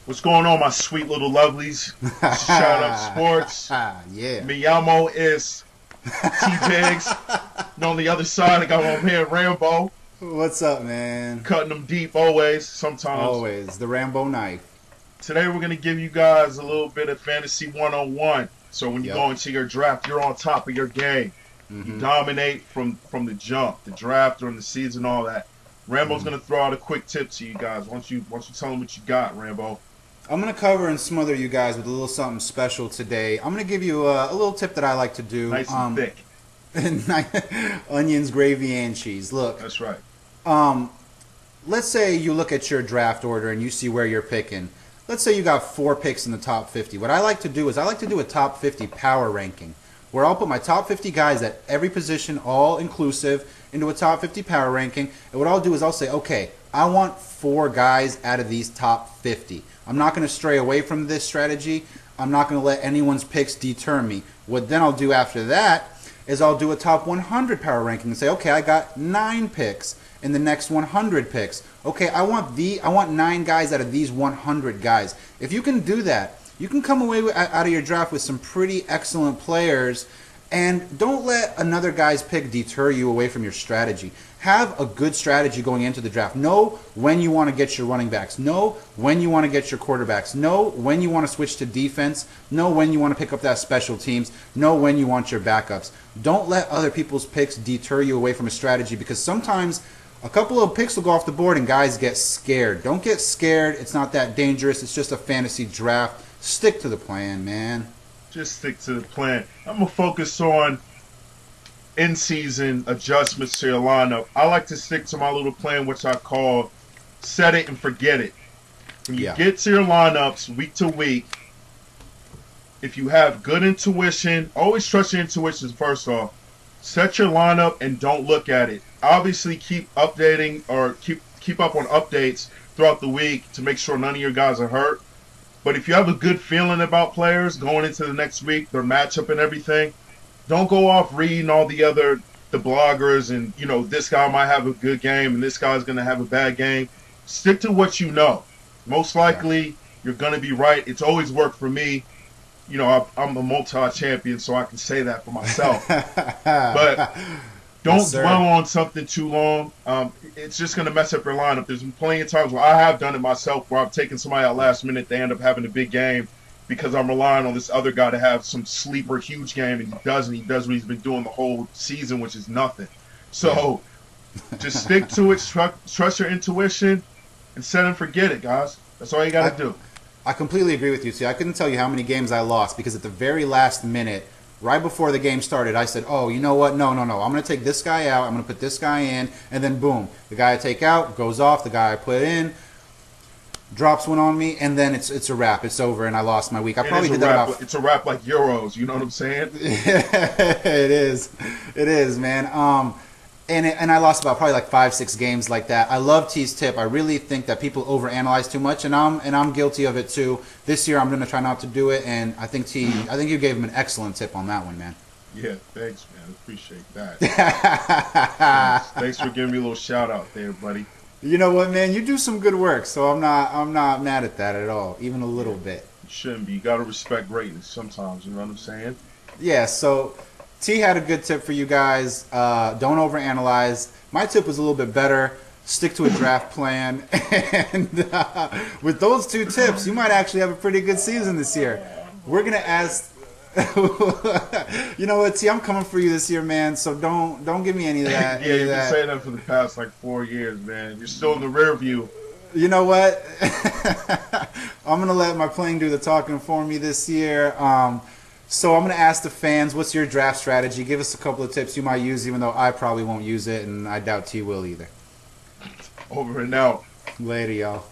What's going on, my sweet little lovelies? Shout up sports. Yeah. Me llamo is T Jigs. And on the other side, I got my man Rambo, What's up, man? cutting them deep always. Sometimes. Always the Rambo knife. Today we're gonna give you guys a little bit of fantasy 101. So when you Yep. go into your draft, you're on top of your game. You dominate from the jump, the draft during the season, all that. Rambo's gonna throw out a quick tip to you guys. Once you tell them what you got, Rambo. I'm gonna cover and smother you guys with a little something special today. I'm gonna give you a little tip that I like to do. Nice and thick. Onions, gravy, and cheese. Look, That's right. let's say you look at your draft order and you see where you're picking. Let's say you got 4 picks in the top 50. What I like to do is I like to do a top 50 power ranking, where I'll put my top 50 guys at every position, all inclusive, into a top 50 power ranking. And what I'll do is I'll say, okay, I want 4 guys out of these top 50. I'm not going to stray away from this strategy. I'm not going to let anyone's picks deter me. What then I'll do after that is I'll do a top 100 power ranking and say, okay, I got 9 picks in the next 100 picks. Okay, I want 9 guys out of these 100 guys. If you can do that, you can come away out of your draft with some pretty excellent players, and don't let another guy's pick deter you away from your strategy. Have a good strategy going into the draft. Know when you want to get your running backs. Know when you want to get your quarterbacks. Know when you want to switch to defense. Know when you want to pick up that special teams. Know when you want your backups. Don't let other people's picks deter you away from a strategy, because sometimes a couple of picks will go off the board and guys get scared. Don't get scared. It's not that dangerous. It's just a fantasy draft. Stick to the plan, man. Just stick to the plan. I'm going to focus on in-season adjustments to your lineup. I like to stick to my little plan, which I call set it and forget it. When you get to your lineups week to week, if you have good intuition, always trust your intuition first off. Set your lineup and don't look at it. Obviously, keep updating or keep up on updates throughout the week to make sure none of your guys are hurt. But if you have a good feeling about players going into the next week, their matchup and everything, don't go off reading all the bloggers and, this guy might have a good game and this guy's going to have a bad game. Stick to what you know. Most likely, you're going to be right. It's always worked for me. I'm a multi-champion, so I can say that for myself. But don't dwell on something too long. It's just going to mess up your lineup. There's been plenty of times where I have done it myself, where I've taken somebody out last minute. They end up having a big game because I'm relying on this other guy to have some sleeper huge game, and he doesn't. He does what he's been doing the whole season, which is nothing. So just stick to it. Trust your intuition, and set and forget it, guys. That's all you got to do. I completely agree with you. See, I couldn't tell you how many games I lost because at the very last minute, right before the game started, I said, oh, you know what? No. I'm going to take this guy out. I'm going to put this guy in. And then, boom, the guy I take out goes off. The guy I put in drops one on me. And then it's a wrap. It's over, and I lost my week. I probably did that about... It's a wrap like Euros. You know what I'm saying? It is. It is, man. And I lost about probably like 5-6 games like that. I love T's tip. I really think that people overanalyze too much, and I'm guilty of it too. This year I'm going to try not to do it, and I think you gave him an excellent tip on that one, man. Yeah, thanks, man. Appreciate that. Thanks for giving me a little shout out there, buddy. You know what, man? You do some good work, so I'm not mad at that at all, even a little bit. You shouldn't be. You got to respect greatness sometimes. You know what I'm saying? Yeah. So T had a good tip for you guys. Don't overanalyze. My tip was a little bit better. Stick to a draft plan. And with those 2 tips, you might actually have a pretty good season this year. We're going to ask... You know what, T? I'm coming for you this year, man, so don't give me any of that. Yeah, you've been saying that for the past, 4 years, man. You're still in the rear view. You know what? I'm going to let my playing do the talking for me this year. So I'm going to ask the fans, what's your draft strategy? Give us a couple of tips you might use, even though I probably won't use it, and I doubt T will either. Over and out. Later, y'all.